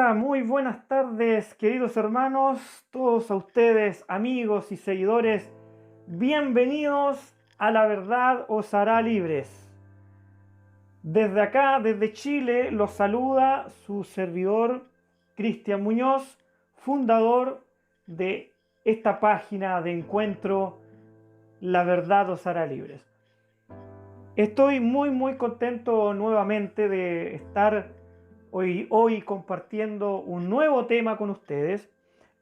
Hola, muy buenas tardes, queridos hermanos, todos a ustedes, amigos y seguidores, bienvenidos a La Verdad os hará libres. Desde acá, desde Chile, los saluda su servidor Cristian Muñoz, fundador de esta página de encuentro La Verdad os hará libres. Estoy muy contento nuevamente de estar hoy compartiendo un nuevo tema con ustedes,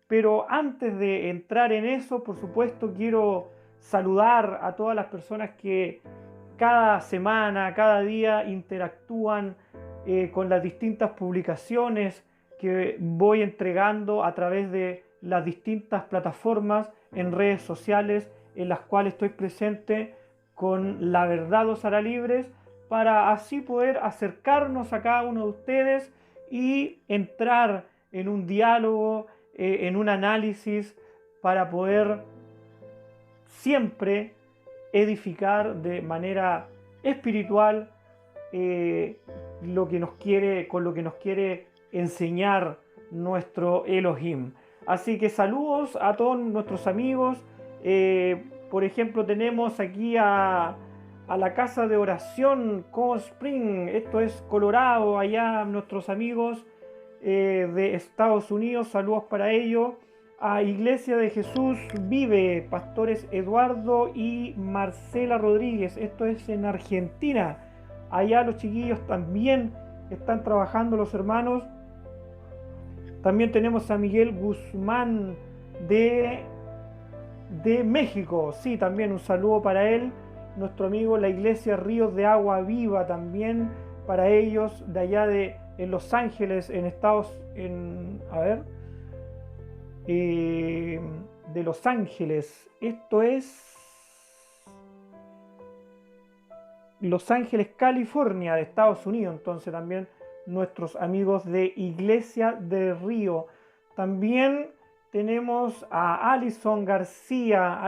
pero antes de entrar en eso, por supuesto, quiero saludar a todas las personas que cada semana, cada día interactúan con las distintas publicaciones que voy entregando a través de las distintas plataformas en redes sociales en las cuales estoy presente con La Verdad os hará libres, para así poder acercarnos a cada uno de ustedes y entrar en un diálogo, en un análisis, para poder siempre edificar de manera espiritual lo que nos quiere, con lo que nos quiere enseñar nuestro Elohim. Así que saludos a todos nuestros amigos. Por ejemplo, tenemos aquí a la casa de oración Cold Spring, esto es Colorado, allá nuestros amigos de Estados Unidos, saludos para ellos. A Iglesia de Jesús Vive, pastores Eduardo y Marcela Rodríguez, esto es en Argentina. Allá los chiquillos también están trabajando, los hermanos. También tenemos a Miguel Guzmán de México, sí, también un saludo para él. Nuestro amigo la Iglesia Ríos de Agua Viva, también para ellos, de allá en Los Ángeles, en de Los Ángeles. Esto es Los Ángeles, California, de Estados Unidos. Entonces también nuestros amigos de Iglesia de Río. También tenemos a Alison García.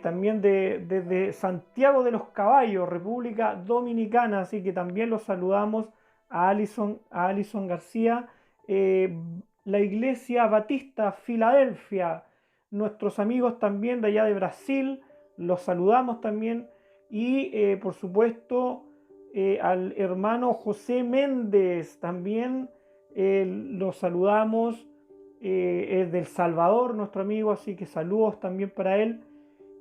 También desde Santiago de los Caballos, República Dominicana, así que también los saludamos a Alison García. La Iglesia Batista Filadelfia, nuestros amigos también de allá de Brasil, los saludamos también. Y por supuesto al hermano José Méndez también los saludamos. Es del Salvador nuestro amigo, así que saludos también para él.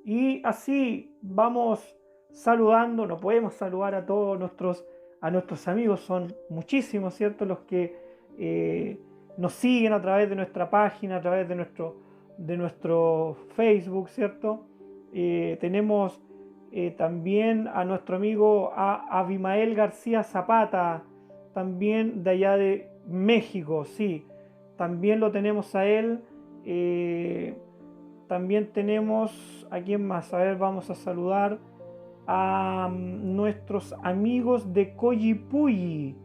Y así vamos saludando, no podemos saludar a todos nuestros amigos, son muchísimos, ¿cierto? Los que nos siguen a través de nuestra página, a través de nuestro Facebook, ¿cierto? Tenemos también a nuestro amigo Abimael García Zapata, también de allá de México, sí, también lo tenemos a él. También tenemos a quién más. A ver, vamos a saludar a nuestros amigos de Coyipulli.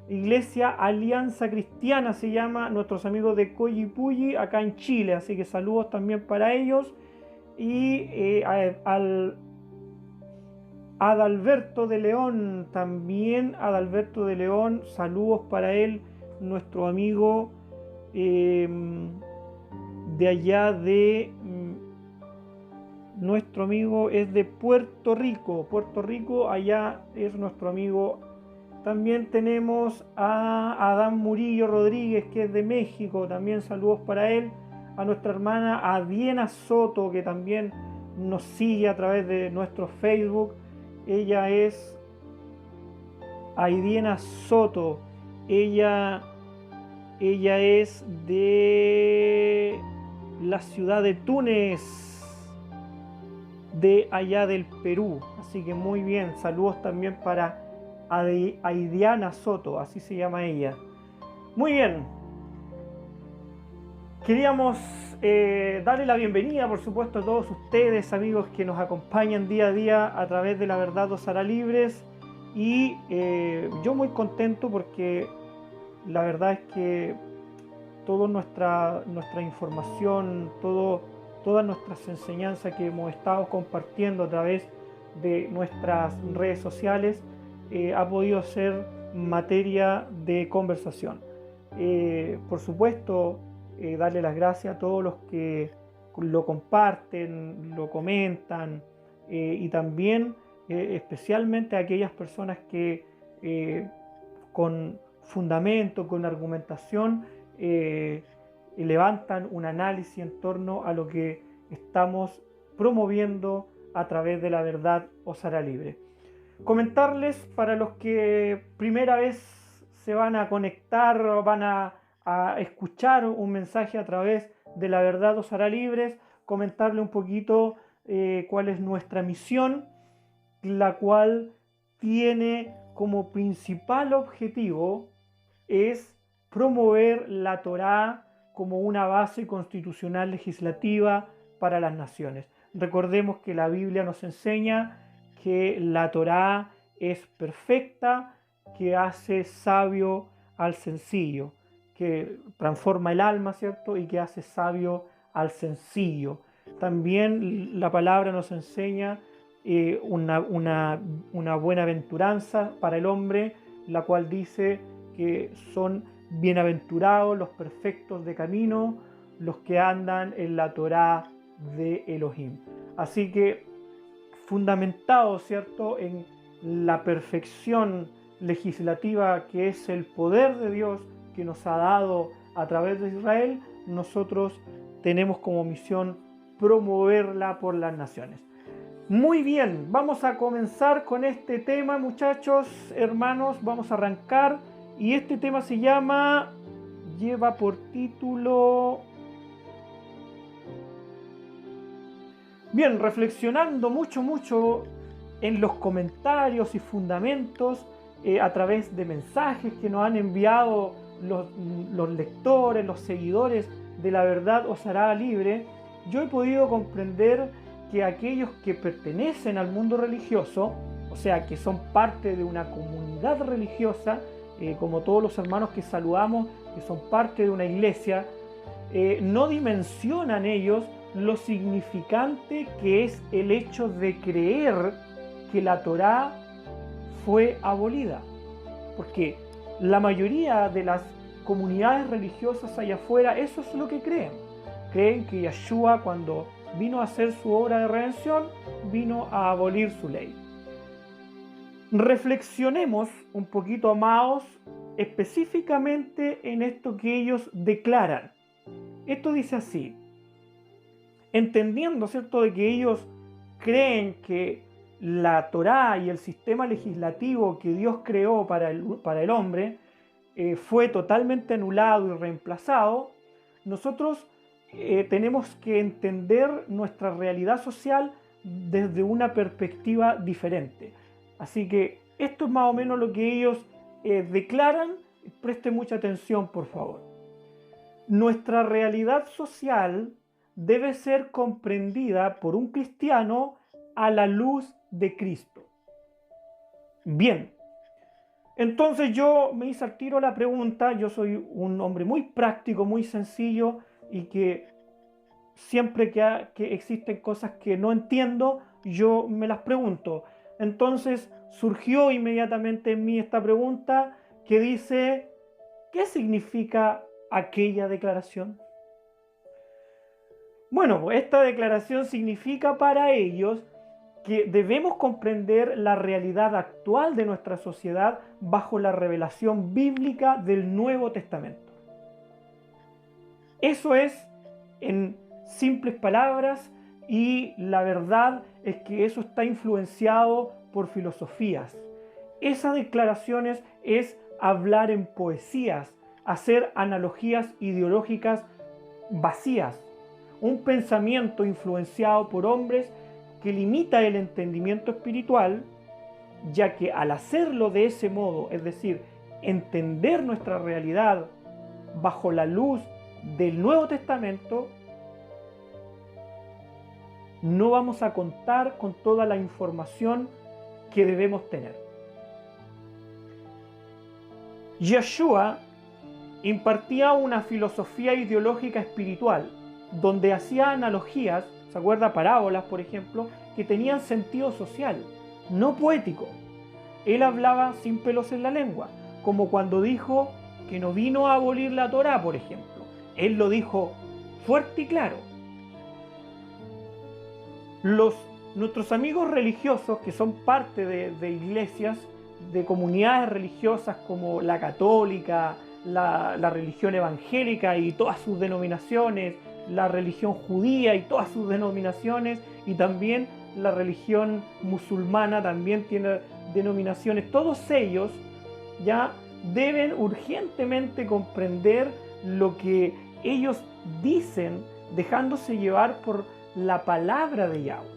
Iglesia Alianza Cristiana se llama, nuestros amigos de Coyipulli, acá en Chile. Así que saludos también para ellos. Y al Adalberto de León, también Adalberto de León, saludos para él, nuestro amigo de allá nuestro amigo es de Puerto Rico, allá es nuestro amigo. También tenemos a Adán Murillo Rodríguez, que es de México, también saludos para él. A nuestra hermana Adiena Soto, que también nos sigue a través de nuestro Facebook. Ella es Adiena Soto, ella es de la ciudad de Túnez, de allá del Perú. Así que muy bien, saludos también para Aidiana Soto, así se llama ella. Muy bien, queríamos darle la bienvenida, por supuesto, a todos ustedes, amigos que nos acompañan día a día a través de La Verdad os hará libres. Y yo muy contento porque la verdad es que toda nuestra información, todas nuestras enseñanzas que hemos estado compartiendo a través de nuestras redes sociales ha podido ser materia de conversación. Por supuesto, darle las gracias a todos los que lo comparten, lo comentan, y también especialmente a aquellas personas que con fundamento, con argumentación, levantan un análisis en torno a lo que estamos promoviendo a través de La Verdad Os Hará Libre. Comentarles, para los que primera vez se van a conectar o van a escuchar un mensaje a través de La Verdad Os Hará Libres, comentarle un poquito cuál es nuestra misión, la cual tiene como principal objetivo es promover la Torá como una base constitucional legislativa para las naciones. Recordemos que la Biblia nos enseña que la Torá es perfecta, que hace sabio al sencillo, que transforma el alma, ¿cierto? Y que hace sabio al sencillo. También la palabra nos enseña una buena aventuranza para el hombre, la cual dice que son bienaventurados los perfectos de camino, los que andan en la Torá de Elohim. Así que, fundamentado, ¿cierto?, en la perfección legislativa que es el poder de Dios que nos ha dado a través de Israel, nosotros tenemos como misión promoverla por las naciones. Muy bien, vamos a comenzar con este tema, muchachos, hermanos, vamos a arrancar, y este tema se lleva por título... Bien, reflexionando mucho en los comentarios y fundamentos a través de mensajes que nos han enviado los lectores, los seguidores de La Verdad Os Hará Libre, yo he podido comprender que aquellos que pertenecen al mundo religioso, o sea, que son parte de una comunidad religiosa, como todos los hermanos que saludamos, que son parte de una iglesia, no dimensionan ellos lo significante que es el hecho de creer que la Torá fue abolida. Porque la mayoría de las comunidades religiosas allá afuera, eso es lo que creen. Creen que Yeshua, cuando vino a hacer su obra de redención, vino a abolir su ley. Reflexionemos un poquito, amados, específicamente en esto que ellos declaran. Esto dice así: entendiendo, ¿cierto?, de que ellos creen que la Torá y el sistema legislativo que Dios creó para el hombre fue totalmente anulado y reemplazado, nosotros tenemos que entender nuestra realidad social desde una perspectiva diferente. Así que esto es más o menos lo que ellos declaran. Presten mucha atención, por favor. Nuestra realidad social debe ser comprendida por un cristiano a la luz de Cristo. Bien, entonces yo me hice al tiro la pregunta. Yo soy un hombre muy práctico, muy sencillo, y que siempre que existen cosas que no entiendo, yo me las pregunto. Entonces surgió inmediatamente en mí esta pregunta que dice: ¿qué significa aquella declaración? Bueno, esta declaración significa para ellos que debemos comprender la realidad actual de nuestra sociedad bajo la revelación bíblica del Nuevo Testamento. Eso es, en simples palabras, y la verdad es que eso está influenciado por filosofías. Esas declaraciones es hablar en poesías, hacer analogías ideológicas vacías, un pensamiento influenciado por hombres que limita el entendimiento espiritual, ya que al hacerlo de ese modo, es decir, entender nuestra realidad bajo la luz del Nuevo Testamento, no vamos a contar con toda la información que debemos tener. Yeshua impartía una filosofía ideológica espiritual, donde hacía analogías, ¿se acuerda? Parábolas, por ejemplo, que tenían sentido social, no poético. Él hablaba sin pelos en la lengua. como cuando dijo que no vino a abolir la Torá, por ejemplo. Él lo dijo fuerte y claro. Nuestros amigos religiosos, que son parte de iglesias, de comunidades religiosas como la católica, la religión evangélica y todas sus denominaciones, la religión judía y todas sus denominaciones, y también la religión musulmana también tiene denominaciones. Todos ellos ya deben urgentemente comprender lo que ellos dicen, dejándose llevar por la palabra de Yahweh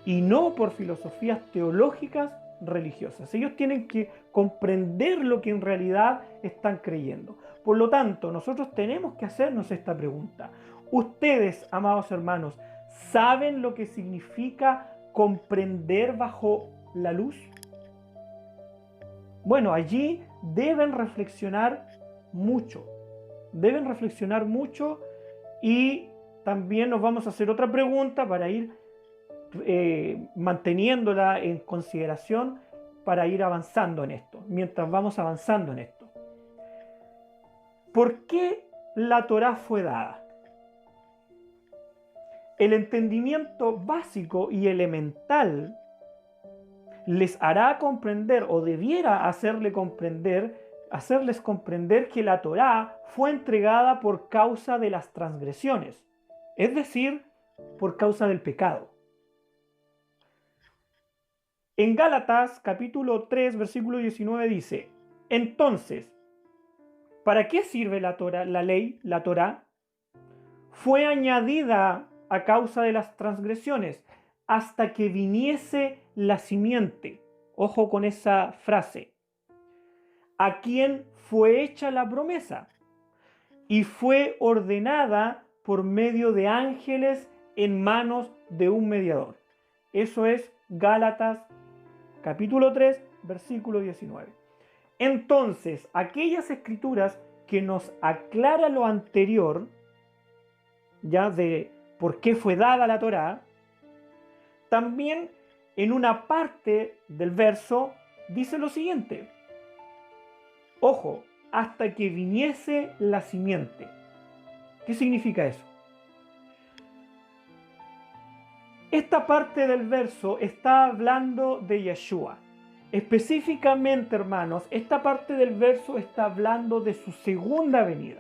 y no por filosofías teológicas religiosas. Ellos tienen que comprender lo que en realidad están creyendo. Por lo tanto, nosotros tenemos que hacernos esta pregunta. Ustedes, amados hermanos, ¿saben lo que significa comprender bajo la luz? Bueno, allí deben reflexionar mucho. Deben reflexionar mucho, y también nos vamos a hacer otra pregunta para ir manteniéndola en consideración, para ir avanzando en esto, mientras vamos avanzando en esto. ¿Por qué la Torá fue dada? El entendimiento básico y elemental les hará comprender, o debiera hacerles comprender que la Torá fue entregada por causa de las transgresiones, es decir, por causa del pecado. En Gálatas capítulo 3, versículo 19 dice: entonces, ¿para qué sirve la Torá, la ley, la Torá? Fue añadida a causa de las transgresiones, hasta que viniese la simiente. Ojo con esa frase. A quien fue hecha la promesa, y fue ordenada por medio de ángeles en manos de un mediador. Eso es Gálatas capítulo 3, versículo 19. Entonces, aquellas escrituras que nos aclara lo anterior, ya de por qué fue dada la Torá, también en una parte del verso dice lo siguiente: ojo, hasta que viniese la simiente. ¿Qué significa eso? Esta parte del verso está hablando de Yeshua. Específicamente, hermanos, esta parte del verso está hablando de su segunda venida,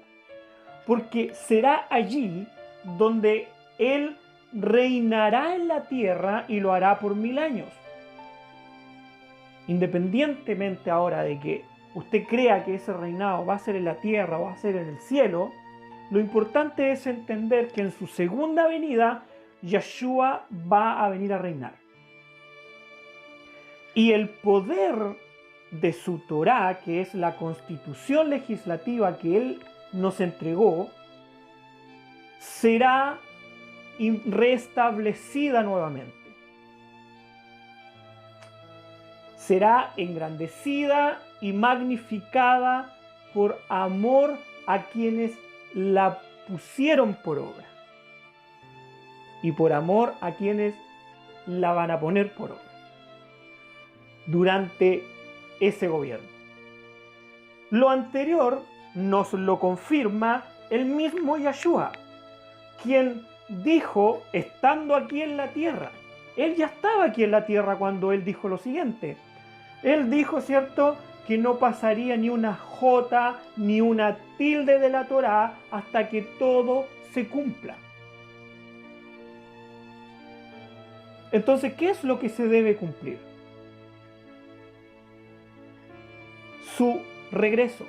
porque será allí donde Él reinará en la tierra, y lo hará por 1000 años. Independientemente ahora de que usted crea que ese reinado va a ser en la tierra o va a ser en el cielo, lo importante es entender que en su segunda venida Yeshua va a venir a reinar. Y el poder de su Torá, que es la constitución legislativa que Él nos entregó, será restablecida nuevamente. Será engrandecida y magnificada por amor a quienes la pusieron por obra, y por amor a quienes la van a poner por obra durante ese gobierno. Lo anterior nos lo confirma el mismo Yeshua, quien dijo, estando aquí en la tierra. Él ya estaba aquí en la tierra cuando Él dijo lo siguiente. Él dijo, ¿cierto?, que no pasaría ni una jota ni una tilde de la Torá hasta que todo se cumpla. Entonces, ¿qué es lo que se debe cumplir? Su regreso.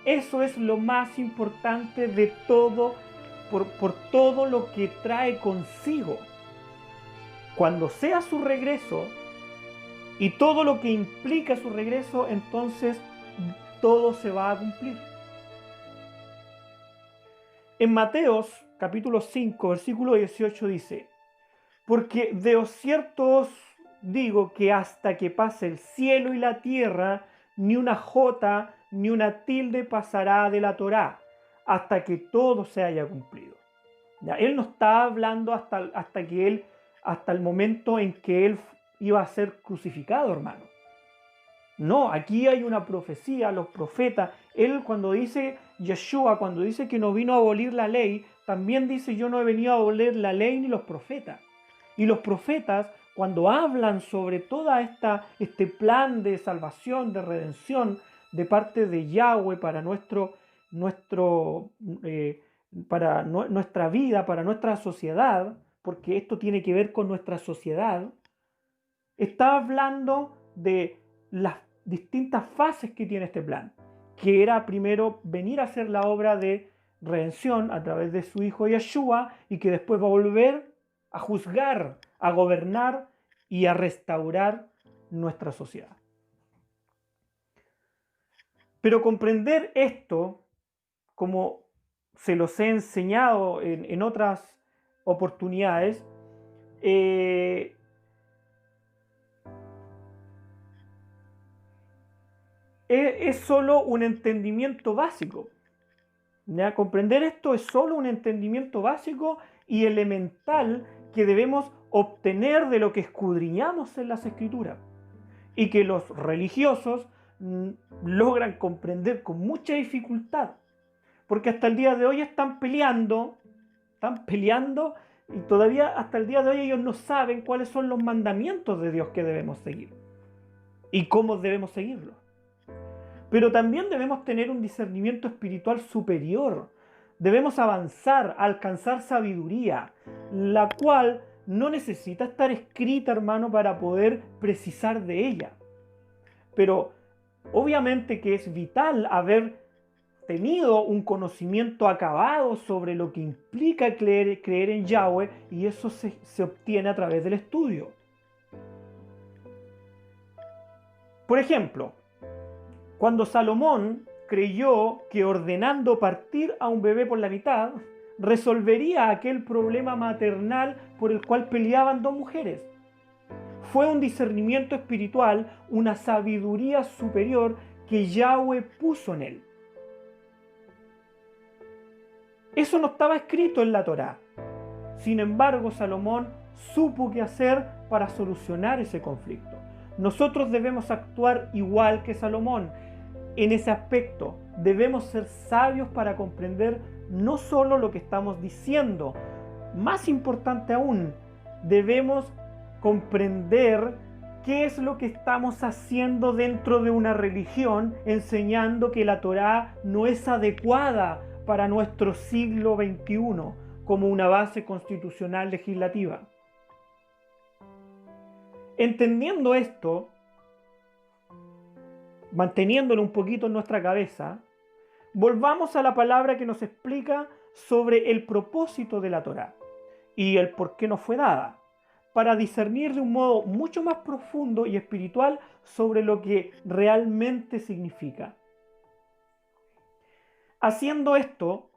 Eso es lo más importante de todo, por todo lo que trae consigo. Cuando sea su regreso y todo lo que implica su regreso, entonces todo se va a cumplir. En Mateos capítulo 5, versículo 18 dice: porque de cierto os digo que hasta que pase el cielo y la tierra, ni una jota ni una tilde pasará de la Torá, hasta que todo se haya cumplido. ¿Ya? Él no está hablando hasta el momento en que Él iba a ser crucificado, hermano. No, aquí hay una profecía, los profetas. Él cuando dice, Yeshua, cuando dice que no vino a abolir la ley, también dice yo no he venido a abolir la ley ni los profetas. Y los profetas, cuando hablan sobre toda este plan de salvación, de redención, de parte de Yahweh para nuestra vida, para nuestra sociedad, porque esto tiene que ver con nuestra sociedad, está hablando de las distintas fases que tiene este plan, que era primero venir a hacer la obra de redención a través de su hijo Yeshua y que después va a volver a juzgar, a gobernar y a restaurar nuestra sociedad. Pero comprender esto, como se los he enseñado en otras oportunidades, es solo un entendimiento básico. ¿Ya? Comprender esto es solo un entendimiento básico y elemental que debemos obtener de lo que escudriñamos en las Escrituras y que los religiosos logran comprender con mucha dificultad, porque hasta el día de hoy están peleando y todavía hasta el día de hoy ellos no saben cuáles son los mandamientos de Dios que debemos seguir y cómo debemos seguirlos. Pero también debemos tener un discernimiento espiritual superior. Debemos avanzar, alcanzar sabiduría, la cual no necesita estar escrita, hermano, para poder precisar de ella. Pero obviamente que es vital haber tenido un conocimiento acabado sobre lo que implica creer en Yahweh, y eso se obtiene a través del estudio. Por ejemplo, cuando Salomón creyó que ordenando partir a un bebé por la mitad, resolvería aquel problema maternal por el cual peleaban dos mujeres. Fue un discernimiento espiritual, una sabiduría superior que Yahweh puso en él. Eso no estaba escrito en la Torá. Sin embargo, Salomón supo qué hacer para solucionar ese conflicto. Nosotros debemos actuar igual que Salomón. En ese aspecto, debemos ser sabios para comprender no solo lo que estamos diciendo, más importante aún, debemos comprender qué es lo que estamos haciendo dentro de una religión, enseñando que la Torá no es adecuada para nuestro siglo XXI como una base constitucional legislativa. Entendiendo esto, manteniéndolo un poquito en nuestra cabeza, volvamos a la palabra que nos explica sobre el propósito de la Torá y el por qué nos fue dada, para discernir de un modo mucho más profundo y espiritual sobre lo que realmente significa. Haciendo esto,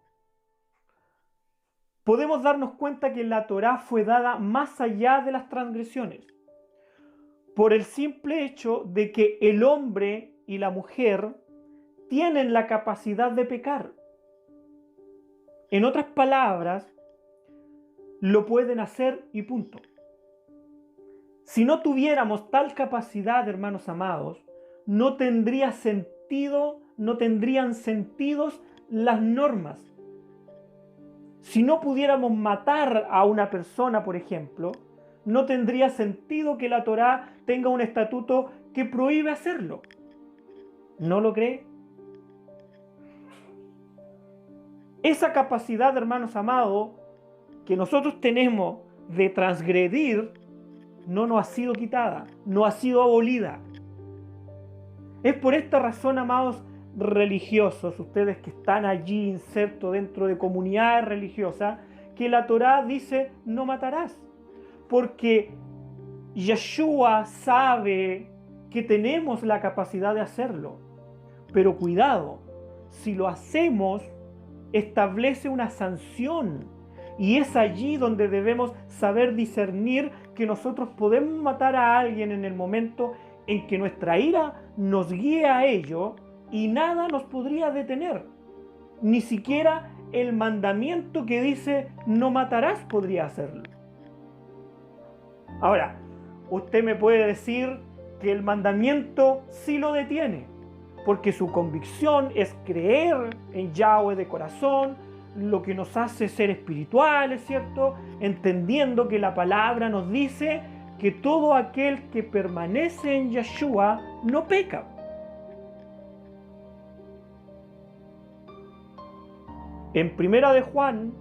podemos darnos cuenta que la Torá fue dada más allá de las transgresiones, por el simple hecho de que el hombre y la mujer tienen la capacidad de pecar. En otras palabras, lo pueden hacer y punto. Si no tuviéramos tal capacidad, hermanos amados, no tendrían sentido las normas. Si no pudiéramos matar a una persona, por ejemplo, no tendría sentido que la Torá tenga un estatuto que prohíbe hacerlo. ¿No lo cree? Esa capacidad, hermanos amados, que nosotros tenemos de transgredir, no nos ha sido quitada, no ha sido abolida. Es por esta razón, amados religiosos, ustedes que están allí insertos dentro de comunidades religiosas, que la Torá dice no matarás, porque Yeshua sabe que tenemos la capacidad de hacerlo. Pero cuidado, si lo hacemos, establece una sanción. Y es allí donde debemos saber discernir que nosotros podemos matar a alguien en el momento en que nuestra ira nos guíe a ello y nada nos podría detener. Ni siquiera el mandamiento que dice no matarás podría hacerlo. Ahora, usted me puede decir, que el mandamiento sí lo detiene, porque su convicción es creer en Yahweh de corazón, lo que nos hace ser espirituales, ¿cierto? Entendiendo que la palabra nos dice que todo aquel que permanece en Yeshua no peca. En Primera de Juan,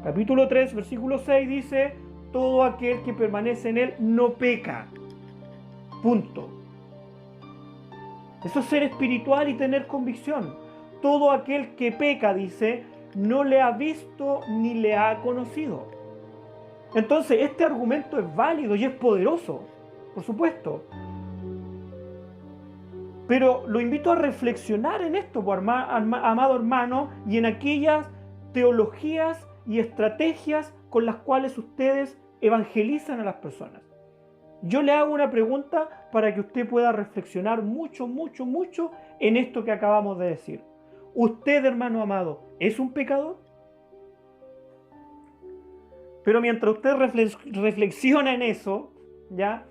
capítulo 3, versículo 6 dice: todo aquel que permanece en él no peca. Punto. Eso es ser espiritual y tener convicción. Todo aquel que peca, dice, no le ha visto ni le ha conocido. Entonces, este argumento es válido y es poderoso, por supuesto. Pero lo invito a reflexionar en esto, amado hermano, y en aquellas teologías y estrategias con las cuales ustedes evangelizan a las personas. Yo le hago una pregunta para que usted pueda reflexionar mucho en esto que acabamos de decir. ¿Usted, hermano amado, es un pecador? Pero mientras usted reflexiona en eso, ¿ya?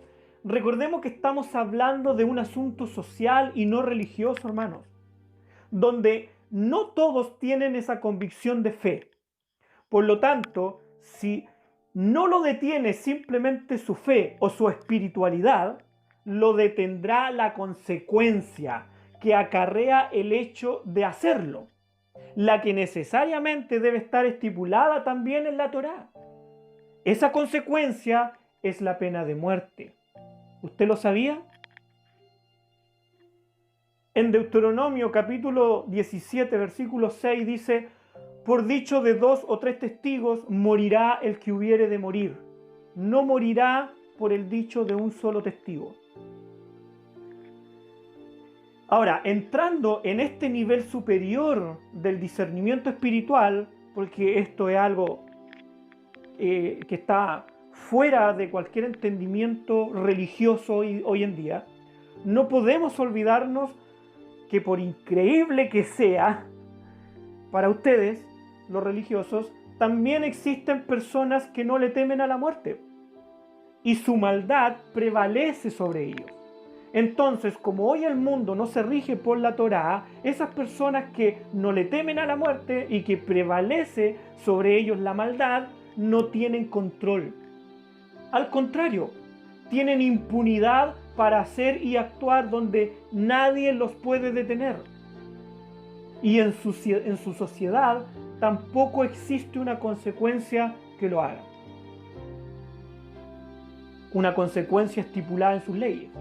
Recordemos que estamos hablando de un asunto social y no religioso, hermanos, donde no todos tienen esa convicción de fe. Por lo tanto, si no lo detiene simplemente su fe o su espiritualidad, lo detendrá la consecuencia que acarrea el hecho de hacerlo, la que necesariamente debe estar estipulada también en la Torá. Esa consecuencia es la pena de muerte. ¿Usted lo sabía? En Deuteronomio capítulo 17, versículo 6 dice: por dicho de 2 o 3 testigos morirá el que hubiere de morir. No morirá por el dicho de un solo testigo. Ahora, entrando en este nivel superior del discernimiento espiritual, porque esto es algo que está fuera de cualquier entendimiento religioso hoy en día, no podemos olvidarnos que, por increíble que sea para ustedes, los religiosos, también existen personas que no le temen a la muerte y su maldad prevalece sobre ellos. Entonces, como hoy el mundo no se rige por la Torá, esas personas que no le temen a la muerte y que prevalece sobre ellos la maldad, no tienen control. Al contrario, tienen impunidad para hacer y actuar donde nadie los puede detener. Y en su sociedad tampoco existe una consecuencia que lo haga. Una consecuencia estipulada en sus leyes.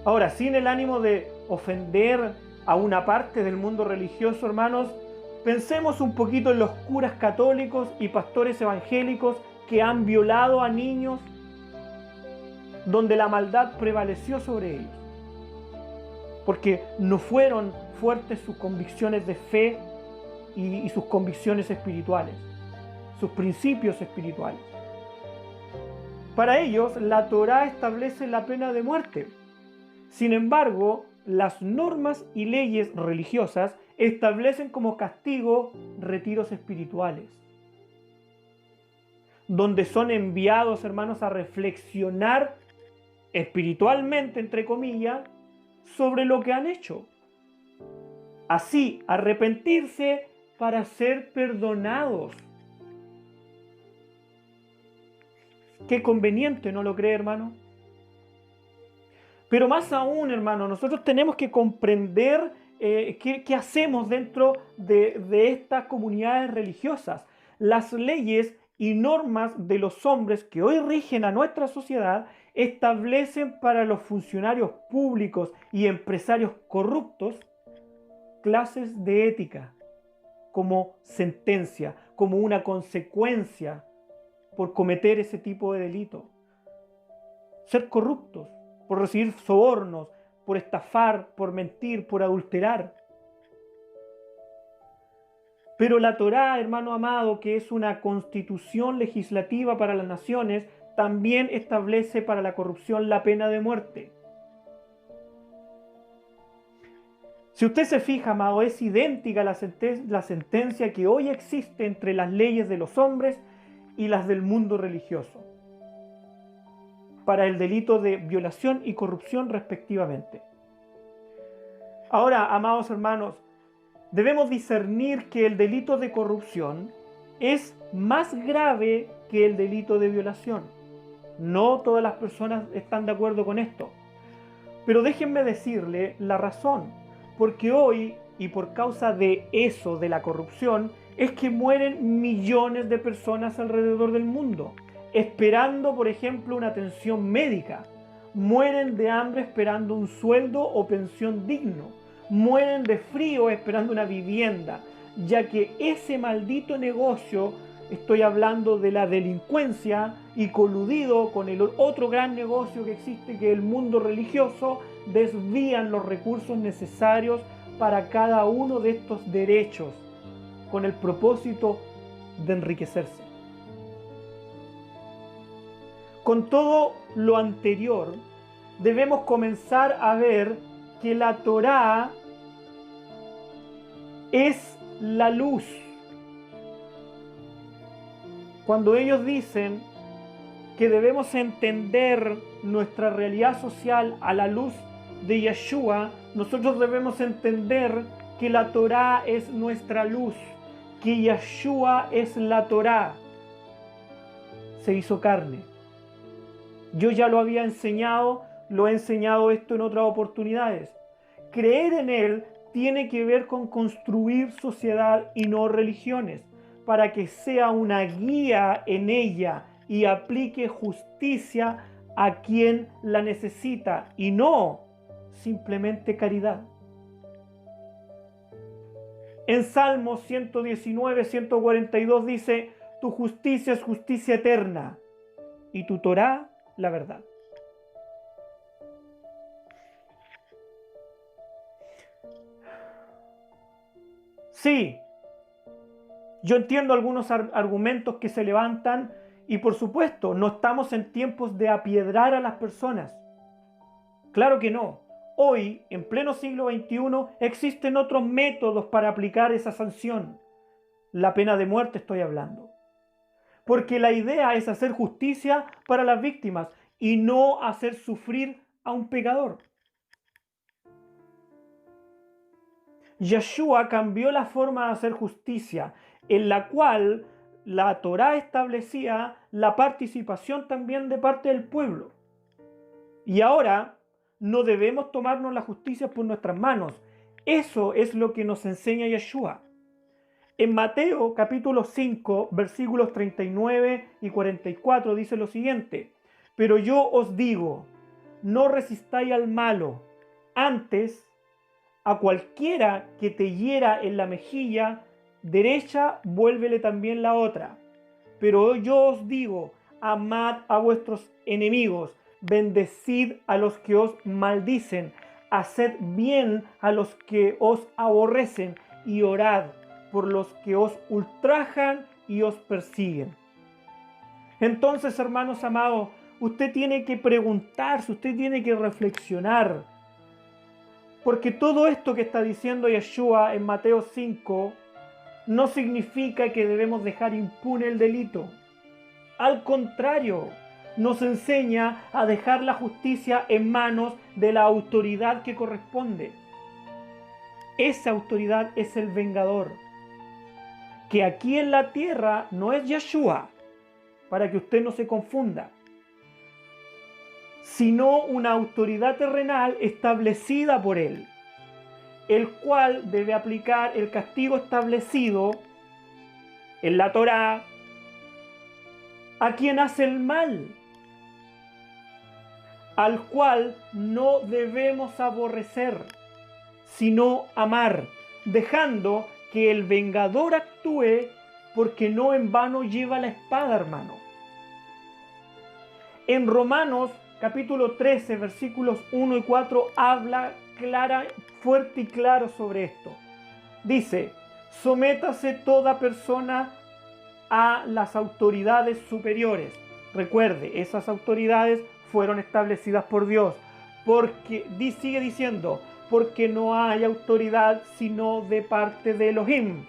Ahora, sin el ánimo de ofender a una parte del mundo religioso, hermanos, pensemos un poquito en los curas católicos y pastores evangélicos que han violado a niños, donde la maldad prevaleció sobre ellos, porque no fueron fuertes sus convicciones de fe y sus convicciones espirituales, sus principios espirituales. Para ellos, la Torá establece la pena de muerte. Sin embargo, las normas y leyes religiosas establecen como castigo retiros espirituales, donde son enviados, hermanos, a reflexionar espiritualmente, entre comillas, sobre lo que han hecho. Así, arrepentirse para ser perdonados. Qué conveniente, ¿no lo cree, hermano? Pero más aún, hermano, nosotros tenemos que comprender qué hacemos dentro de estas comunidades religiosas. Las leyes y normas de los hombres que hoy rigen a nuestra sociedad establecen para los funcionarios públicos y empresarios corruptos clases de ética como sentencia, como una consecuencia por cometer ese tipo de delito. Ser corruptos, por recibir sobornos, por estafar, por mentir, por adulterar. Pero la Torá, hermano amado, que es una constitución legislativa para las naciones, también establece para la corrupción la pena de muerte. Si usted se fija, amado, es idéntica la sentencia que hoy existe entre las leyes de los hombres y las del mundo religioso. para el delito de violación y corrupción respectivamente. Ahora, amados hermanos, debemos discernir que el delito de corrupción es más grave que el delito de violación. No todas las personas están de acuerdo con esto. Pero déjenme decirle la razón. Porque hoy, y por causa de eso, de la corrupción, es que mueren millones de personas alrededor del mundo, esperando, por ejemplo, una atención médica. Mueren de hambre esperando un sueldo o pensión digno. Mueren de frío esperando una vivienda, ya que ese maldito negocio, estoy hablando de la delincuencia y coludido con el otro gran negocio que existe, que es el mundo religioso, desvían los recursos necesarios para cada uno de estos derechos con el propósito de enriquecerse. Con todo lo anterior, debemos comenzar a ver que la Torá es la luz. Cuando ellos dicen que debemos entender nuestra realidad social a la luz de Yeshua, nosotros debemos entender que la Torá es nuestra luz, que Yeshua es la Torá. Se hizo carne. Yo ya lo había enseñado, lo he enseñado esto en otras oportunidades. Creer en Él tiene que ver con construir sociedad y no religiones, para que sea una guía en ella y aplique justicia a quien la necesita y no simplemente caridad. En Salmos 119, 142 dice: tu justicia es justicia eterna y tu Torá la verdad. Sí, yo entiendo algunos argumentos que se levantan y por supuesto no estamos en tiempos de apiedrar a las personas. Claro que no. Hoy, en pleno siglo XXI, existen otros métodos para aplicar esa sanción. La pena de muerte estoy hablando. Porque la idea es hacer justicia para las víctimas y no hacer sufrir a un pecador. Yeshua cambió la forma de hacer justicia, en la cual la Torá establecía la participación también de parte del pueblo. Y ahora no debemos tomarnos la justicia por nuestras manos. Eso es lo que nos enseña Yeshua. En Mateo capítulo 5, versículos 39 y 44 dice lo siguiente: pero yo os digo, no resistáis al malo, antes a cualquiera que te hiera en la mejilla derecha, vuélvele también la otra. Pero yo os digo, amad a vuestros enemigos, bendecid a los que os maldicen, haced bien a los que os aborrecen y orad por los que os ultrajan y os persiguen. Entonces, hermanos amados, usted tiene que preguntarse, usted tiene que reflexionar, porque todo esto que está diciendo Yeshua en Mateo 5 no significa que debemos dejar impune el delito. Al contrario, nos enseña a dejar la justicia en manos de la autoridad que corresponde. Esa autoridad es el vengador, que aquí en la tierra no es Yeshua, para que usted no se confunda, sino una autoridad terrenal establecida por él, el cual debe aplicar el castigo establecido en la Torá a quien hace el mal, al cual no debemos aborrecer, sino amar, dejando que el vengador actúe, porque no en vano lleva la espada, hermano. En Romanos capítulo 13, versículos 1 y 4 habla fuerte y claro sobre esto. Dice: sométase toda persona a las autoridades superiores. Recuerde, esas autoridades fueron establecidas por Dios, porque sigue diciendo, porque no hay autoridad sino de parte de Elohim,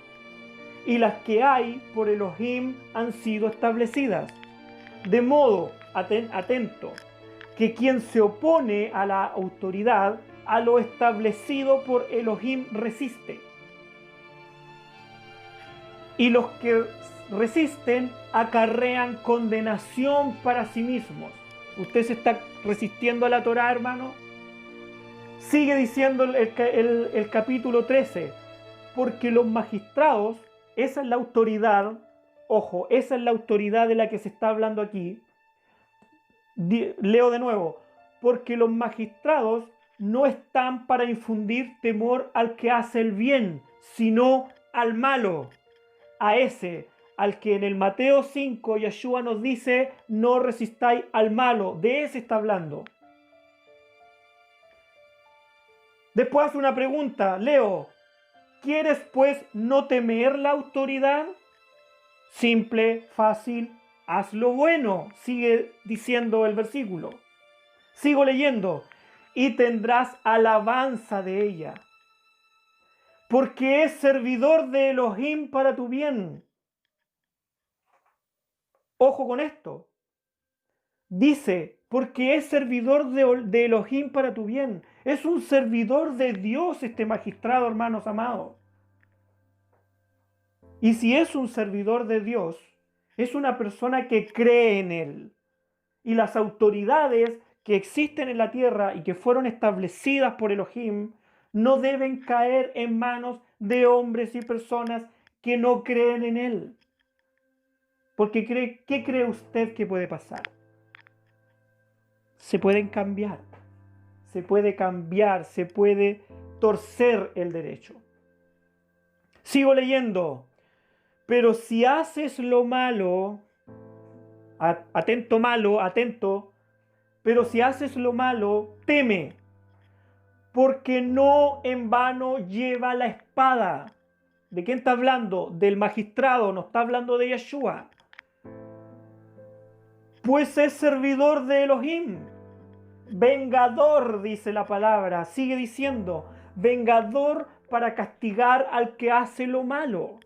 y las que hay por Elohim han sido establecidas. De modo, atento, que quien se opone a la autoridad, a lo establecido por Elohim, resiste. Y los que resisten acarrean condenación para sí mismos. ¿Usted se está resistiendo a la Torá, hermano? Sigue diciendo el capítulo 13, porque los magistrados, esa es la autoridad, ojo, esa es la autoridad de la que se está hablando aquí. Leo de nuevo, porque los magistrados no están para infundir temor al que hace el bien, sino al malo, a ese, al que en el Mateo 5 Yeshua nos dice, no resistáis al malo, de ese está hablando. Después hace una pregunta, Leo, ¿quieres pues no temer la autoridad? Simple, fácil, haz lo bueno, sigue diciendo el versículo. Sigo leyendo, y tendrás alabanza de ella, porque es servidor de Elohim para tu bien. Ojo con esto. Dice, porque es servidor de Elohim para tu bien. Es un servidor de Dios este magistrado, hermanos amados. Y si es un servidor de Dios, es una persona que cree en Él. Y las autoridades que existen en la tierra y que fueron establecidas por Elohim no deben caer en manos de hombres y personas que no creen en Él. Porque ¿qué cree usted que puede pasar? Se pueden cambiar, se puede cambiar, se puede torcer el derecho. Sigo leyendo. Pero si haces lo malo, atento, pero si haces lo malo, teme, porque no en vano lleva la espada. ¿De quién está hablando? Del magistrado, no está hablando de Yeshua. Pues es servidor de Elohim, vengador, dice la palabra, sigue diciendo, vengador para castigar al que hace lo malo.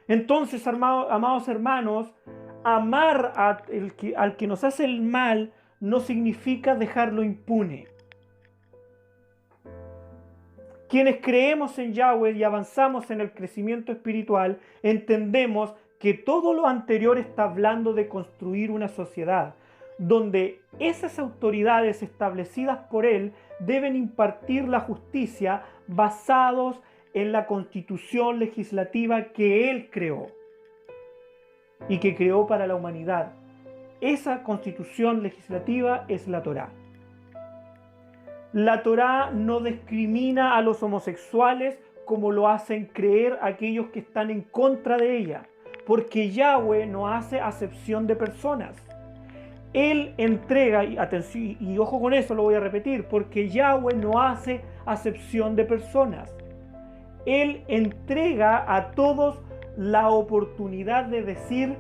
Entonces, amados hermanos, amar al que nos hace el mal no significa dejarlo impune. Quienes creemos en Yahweh y avanzamos en el crecimiento espiritual, entendemos que todo lo anterior está hablando de construir una sociedad donde esas autoridades establecidas por Él deben impartir la justicia basados en la constitución legislativa que Él creó y que creó para la humanidad. Esa constitución legislativa es la Torá. La Torá no discrimina a los homosexuales como lo hacen creer aquellos que están en contra de ella, porque Yahweh no hace acepción de personas. Él entrega, y ojo con eso, lo voy a repetir, porque Yahweh no hace acepción de personas. Él entrega a todos la oportunidad de decidir,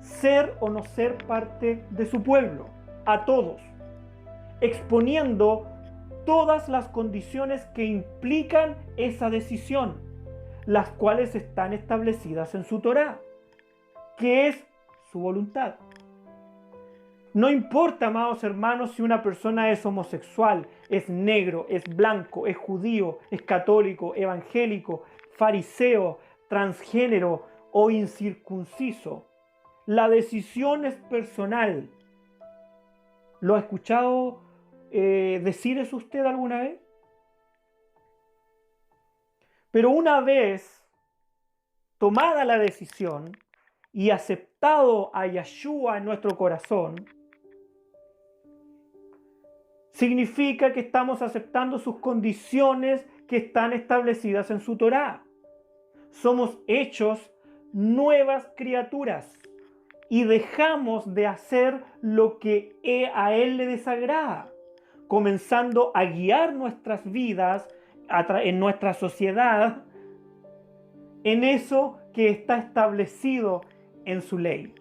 ser o no ser parte de su pueblo, a todos, exponiendo todas las condiciones que implican esa decisión, las cuales están establecidas en su Torá, que es su voluntad. No importa, amados hermanos, si una persona es homosexual, es negro, es blanco, es judío, es católico, evangélico, fariseo, transgénero o incircunciso. La decisión es personal. ¿Lo ha escuchado decir eso usted alguna vez? Pero una vez tomada la decisión y aceptado a Yeshua en nuestro corazón, significa que estamos aceptando sus condiciones que están establecidas en su Torá. Somos hechos nuevas criaturas y dejamos de hacer lo que a Él le desagrada, comenzando a guiar nuestras vidas en nuestra sociedad en eso que está establecido en su ley.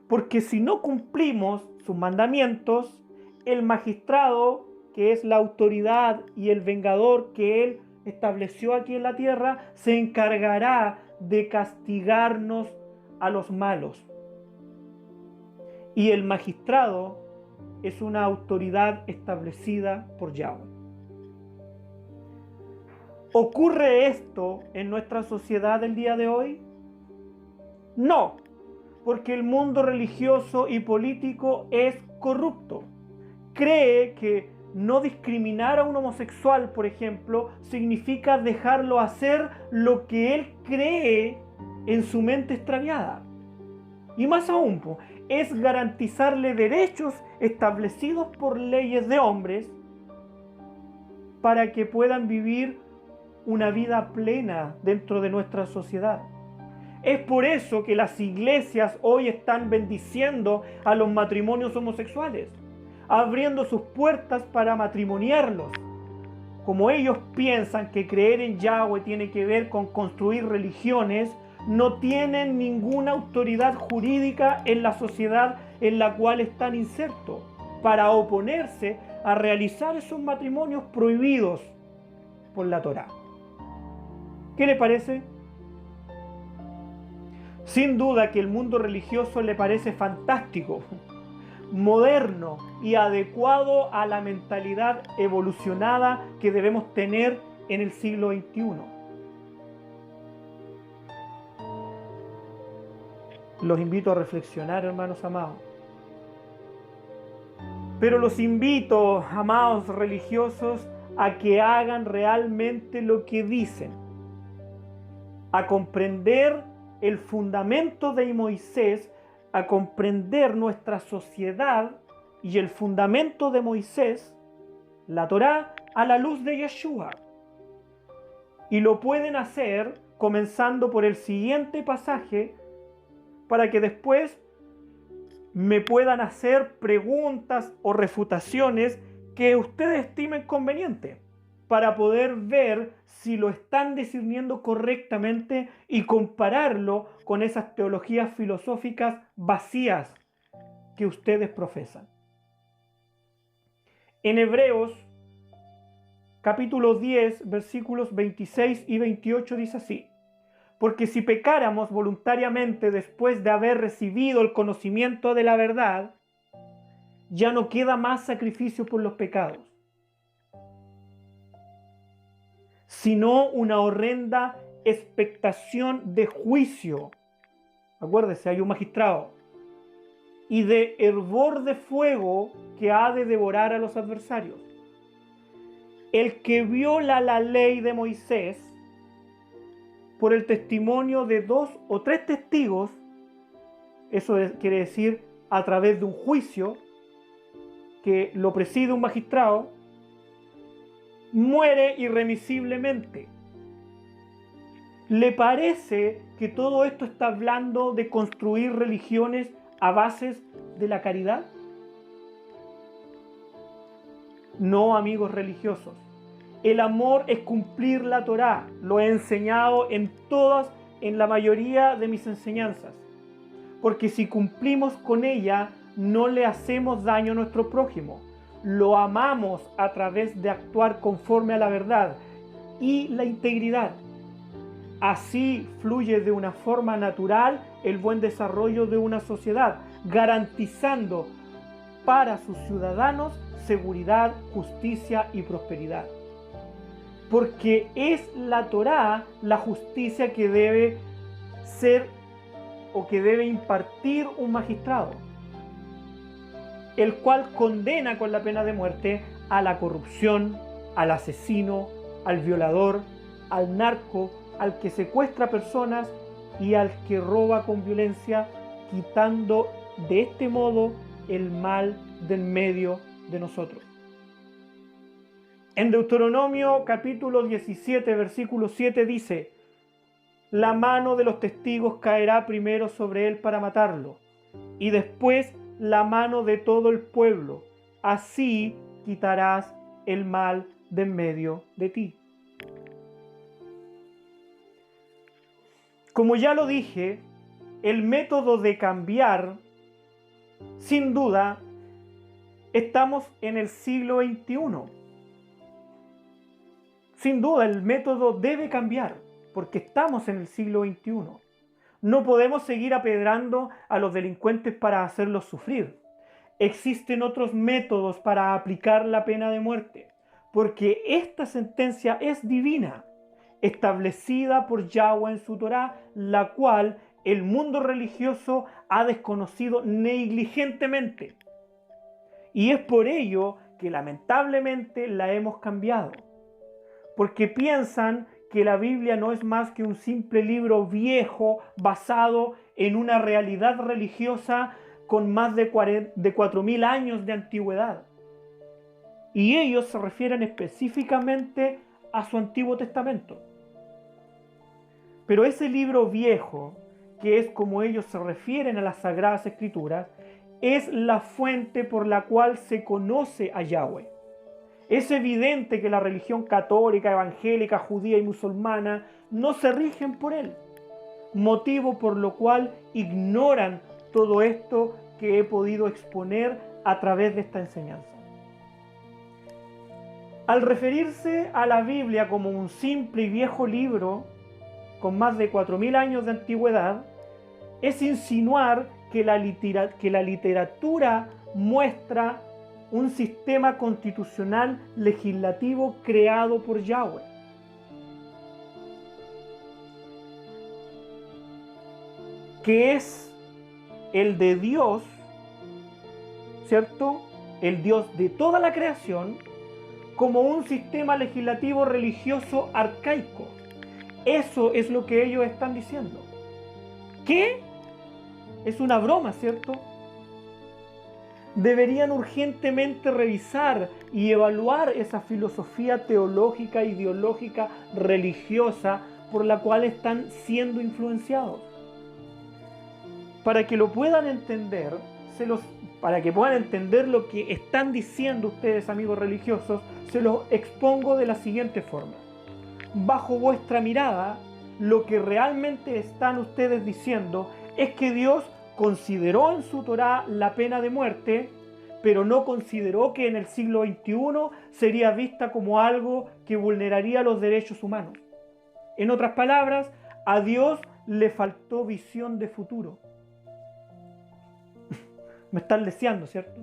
Porque si no cumplimos sus mandamientos, el magistrado, que es la autoridad y el vengador que Él estableció aquí en la tierra, se encargará de castigarnos a los malos. y el magistrado es una autoridad establecida por Yahweh. ¿Ocurre esto en nuestra sociedad del día de hoy? No, porque el mundo religioso y político es corrupto. Cree que no discriminar a un homosexual, por ejemplo, significa dejarlo hacer lo que él cree en su mente extraviada. Y más aún, es garantizarle derechos establecidos por leyes de hombres para que puedan vivir una vida plena dentro de nuestra sociedad. Es por eso que las iglesias hoy están bendiciendo a los matrimonios homosexuales, abriendo sus puertas para matrimoniarlos. Como ellos piensan que creer en Yahweh tiene que ver con construir religiones, no tienen ninguna autoridad jurídica en la sociedad en la cual están insertos para oponerse a realizar esos matrimonios prohibidos por la Torá. ¿Qué le parece? Sin duda que el mundo religioso le parece fantástico, moderno y adecuado a la mentalidad evolucionada que debemos tener en el siglo XXI. Los invito a reflexionar, hermanos amados. Pero los invito, amados religiosos, a que hagan realmente lo que dicen, a comprender el fundamento de Moisés, a comprender nuestra sociedad y el fundamento de Moisés, la Torá, a la luz de Yeshua. Y lo pueden hacer comenzando por el siguiente pasaje para que después me puedan hacer preguntas o refutaciones que ustedes estimen conveniente para poder ver si lo están discerniendo correctamente y compararlo con esas teologías filosóficas vacías que ustedes profesan. En Hebreos capítulo 10, versículos 26 y 28 dice así: porque si pecáramos voluntariamente después de haber recibido el conocimiento de la verdad, ya no queda más sacrificio por los pecados, sino una horrenda expectación de juicio. Acuérdese, hay un magistrado. Y de hervor de fuego que ha de devorar a los adversarios. El que viola la ley de Moisés por el testimonio de 2 o 3 testigos, eso quiere decir a través de un juicio que lo preside un magistrado, muere irremisiblemente. ¿Le parece que todo esto está hablando de construir religiones a bases de la caridad? No, amigos religiosos. El amor es cumplir la Torá. Lo he enseñado en la mayoría de mis enseñanzas. Porque si cumplimos con ella, no le hacemos daño a nuestro prójimo. Lo amamos a través de actuar conforme a la verdad y la integridad. Así fluye de una forma natural el buen desarrollo de una sociedad, garantizando para sus ciudadanos seguridad, justicia y prosperidad. Porque es la Torá la justicia que debe ser o que debe impartir un magistrado, el cual condena con la pena de muerte a la corrupción, al asesino, al violador, al narco, al que secuestra personas y al que roba con violencia, quitando de este modo el mal del medio de nosotros. En Deuteronomio capítulo 17, versículo 7 dice: la mano de los testigos caerá primero sobre él para matarlo, y después la mano de todo el pueblo. Así quitarás el mal de en medio de ti. Como ya lo dije, el método de cambiar, sin duda, estamos en el siglo XXI. Sin duda, el método debe cambiar, porque estamos en el siglo XXI, No podemos seguir apedrando a los delincuentes para hacerlos sufrir. Existen otros métodos para aplicar la pena de muerte, porque esta sentencia es divina, establecida por Yahweh en su Torá, la cual el mundo religioso ha desconocido negligentemente. Y es por ello que lamentablemente la hemos cambiado, porque piensan que la Biblia no es más que un simple libro viejo basado en una realidad religiosa con más de 4.000 años de antigüedad. Y ellos se refieren específicamente a su Antiguo Testamento. Pero ese libro viejo, que es como ellos se refieren a las Sagradas Escrituras, es la fuente por la cual se conoce a Yahweh. Es evidente que la religión católica, evangélica, judía y musulmana no se rigen por él, motivo por lo cual ignoran todo esto que he podido exponer a través de esta enseñanza. Al referirse a la Biblia como un simple y viejo libro con más de 4.000 años de antigüedad, es insinuar que la literatura muestra un sistema constitucional legislativo creado por Yahweh. Que es el de Dios, ¿cierto? El Dios de toda la creación, como un sistema legislativo religioso arcaico. Eso es lo que ellos están diciendo. ¿Qué? Es una broma, ¿cierto? Deberían urgentemente revisar y evaluar esa filosofía teológica, ideológica, religiosa por la cual están siendo influenciados. Para que lo puedan entender, para que puedan entender lo que están diciendo ustedes, amigos religiosos, se los expongo de la siguiente forma. Bajo vuestra mirada, lo que realmente están ustedes diciendo es que Dios consideró en su Torá la pena de muerte, pero no consideró que en el siglo XXI sería vista como algo que vulneraría los derechos humanos. En otras palabras, a Dios le faltó visión de futuro. Me están deseando, ¿cierto?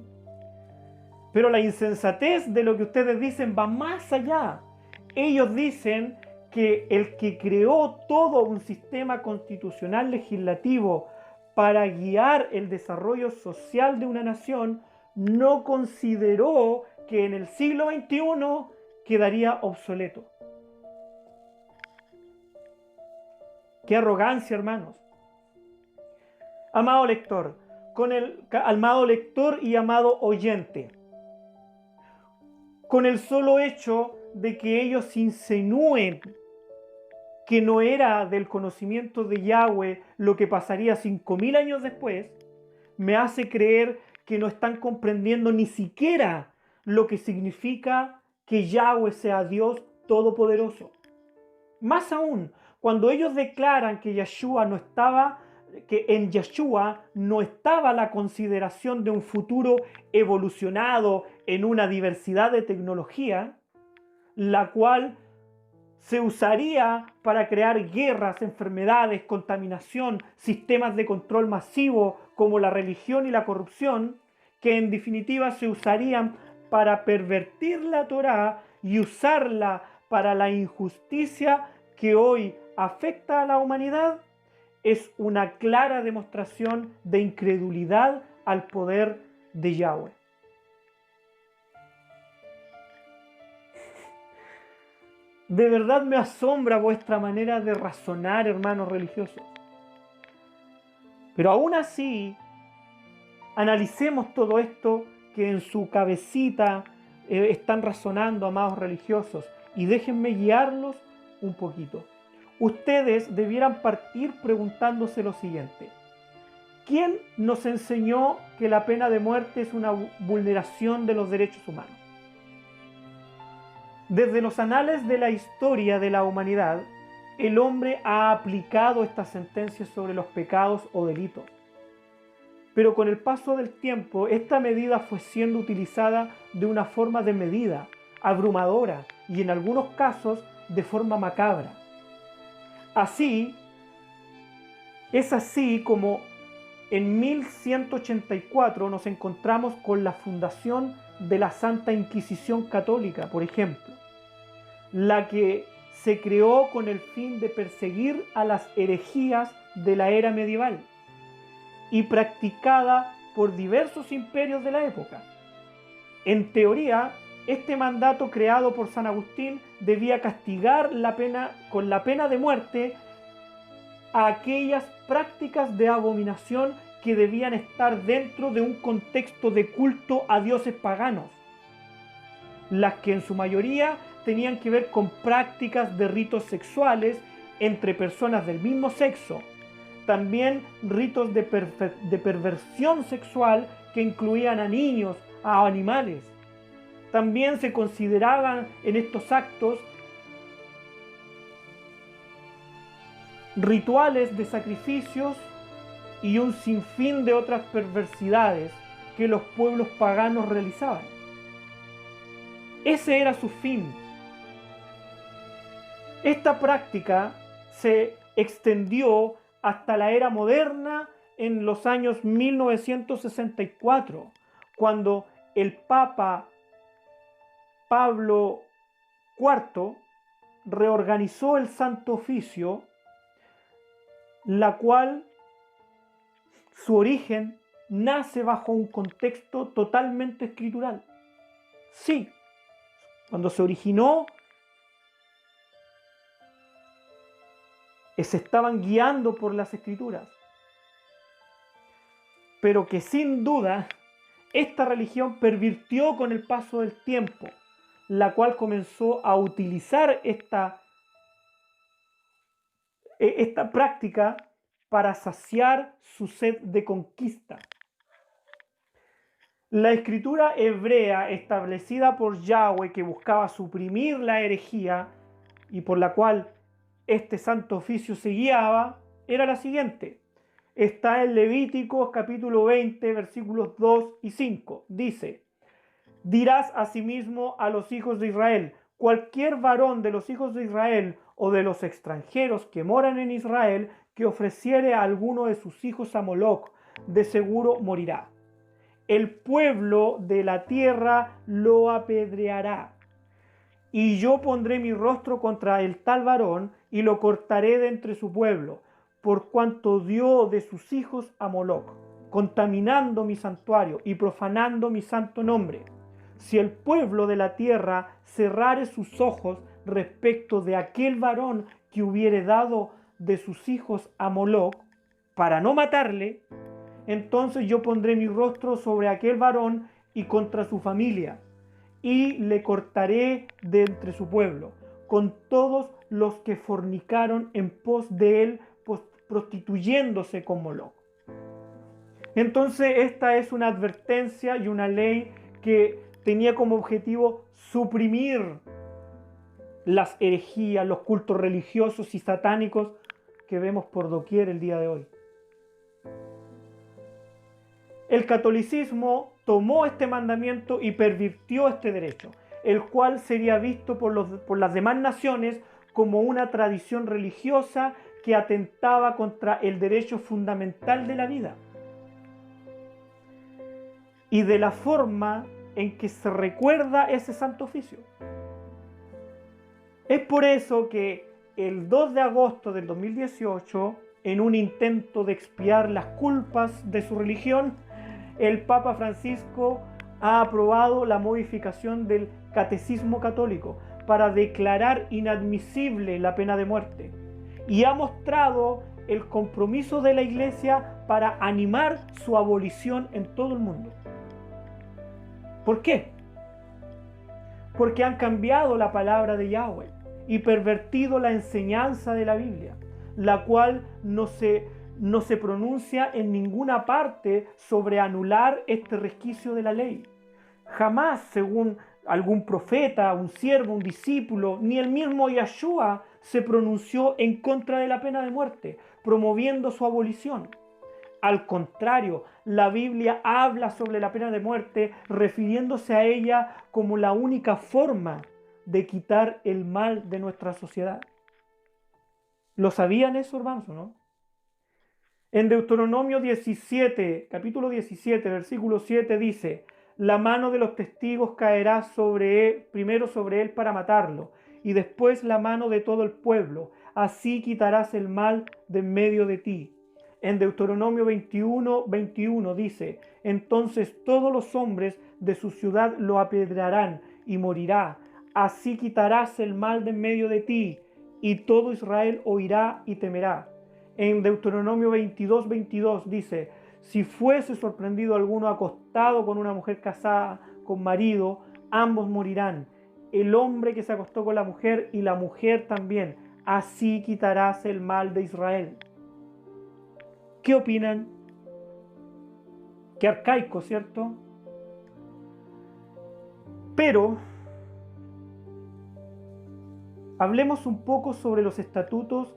Pero la insensatez de lo que ustedes dicen va más allá. Ellos dicen que el que creó todo un sistema constitucional legislativo para guiar el desarrollo social de una nación no consideró que en el siglo XXI quedaría obsoleto. ¡Qué arrogancia, hermanos! Amado lector, amado lector y amado oyente, con el solo hecho de que ellos insinúen que no era del conocimiento de Yahweh lo que pasaría 5.000 años después, me hace creer que no están comprendiendo ni siquiera lo que significa que Yahweh sea Dios Todopoderoso. Más aún, cuando ellos declaran que en Yeshua no estaba la consideración de un futuro evolucionado en una diversidad de tecnología, la cual se usaría para crear guerras, enfermedades, contaminación, sistemas de control masivo como la religión y la corrupción, que en definitiva se usarían para pervertir la Torá y usarla para la injusticia que hoy afecta a la humanidad, es una clara demostración de incredulidad al poder de Yahweh. De verdad me asombra vuestra manera de razonar, hermanos religiosos. Pero aún así, analicemos todo esto que en su cabecita están razonando, amados religiosos, y déjenme guiarlos un poquito. Ustedes debieran partir preguntándose lo siguiente. ¿Quién nos enseñó que la pena de muerte es una vulneración de los derechos humanos? Desde los anales de la historia de la humanidad, el hombre ha aplicado estas sentencias sobre los pecados o delitos. Pero con el paso del tiempo, esta medida fue siendo utilizada de una forma desmedida, abrumadora y en algunos casos de forma macabra. Así, Es así como en 1184 nos encontramos con la fundación de la Santa Inquisición Católica, por ejemplo, la que se creó con el fin de perseguir a las herejías de la era medieval y practicada por diversos imperios de la época. En teoría, este mandato creado por San Agustín debía castigar con la pena de muerte a aquellas prácticas de abominación que debían estar dentro de un contexto de culto a dioses paganos, las que en su mayoría tenían que ver con prácticas de ritos sexuales entre personas del mismo sexo, también ritos de perversión sexual que incluían a niños, a animales. También se consideraban en estos actos rituales de sacrificios y un sinfín de otras perversidades que los pueblos paganos realizaban. Ese era su fin. Esta práctica se extendió hasta la era moderna en los años 1964, cuando el Papa Pablo IV reorganizó el Santo Oficio, la cual su origen nace bajo un contexto totalmente escritural. Sí, cuando se originó, se estaban guiando por las escrituras, pero que sin duda esta religión pervirtió con el paso del tiempo, la cual comenzó a utilizar esta práctica para saciar su sed de conquista. La escritura hebrea establecida por Yahweh, que buscaba suprimir la herejía y por la cual este santo oficio se guiaba, era la siguiente. Está en Levíticos capítulo 20, versículos 2 y 5. Dice: dirás asimismo a los hijos de Israel: cualquier varón de los hijos de Israel o de los extranjeros que moran en Israel que ofreciere a alguno de sus hijos a Moloc, de seguro morirá. El pueblo de la tierra lo apedreará. Y yo pondré mi rostro contra el tal varón y lo cortaré de entre su pueblo, por cuanto dio de sus hijos a Moloc, contaminando mi santuario y profanando mi santo nombre. Si el pueblo de la tierra cerrare sus ojos respecto de aquel varón que hubiere dado de sus hijos a Moloc, para no matarle, entonces yo pondré mi rostro sobre aquel varón y contra su familia, y le cortaré de entre su pueblo, con todos los que fornicaron en pos de él, prostituyéndose con Moloc. Entonces esta es una advertencia y una ley que tenía como objetivo suprimir las herejías, los cultos religiosos y satánicos que vemos por doquier el día de hoy. El catolicismo tomó este mandamiento y pervirtió este derecho, el cual sería visto por las demás naciones como una tradición religiosa que atentaba contra el derecho fundamental de la vida y de la forma en que se recuerda ese santo oficio. Es por eso que el 2 de agosto del 2018, en un intento de expiar las culpas de su religión, el Papa Francisco ha aprobado la modificación del Catecismo Católico para declarar inadmisible la pena de muerte y ha mostrado el compromiso de la Iglesia para animar su abolición en todo el mundo. ¿Por qué? Porque han cambiado la palabra de Yahweh y pervertido la enseñanza de la Biblia, la cual no se pronuncia en ninguna parte sobre anular este resquicio de la ley. Jamás, según algún profeta, un siervo, un discípulo, ni el mismo Yahshua se pronunció en contra de la pena de muerte, promoviendo su abolición. Al contrario, la Biblia habla sobre la pena de muerte, refiriéndose a ella como la única forma de quitar el mal de nuestra sociedad. ¿Lo sabían eso, hermanos, o no? En Deuteronomio 17, capítulo 17, versículo 7 dice: la mano de los testigos caerá sobre él, primero sobre él para matarlo, y después la mano de todo el pueblo. Así quitarás el mal de en medio de ti. En Deuteronomio 21, 21 dice: entonces todos los hombres de su ciudad lo apedrearán y morirá. Así quitarás el mal de en medio de ti, y todo Israel oirá y temerá. En Deuteronomio 22, 22 dice: si fuese sorprendido alguno acostado con una mujer casada con marido, ambos morirán. El hombre que se acostó con la mujer y la mujer también. Así quitarás el mal de Israel. ¿Qué opinan? Qué arcaico, ¿cierto? Pero hablemos un poco sobre los estatutos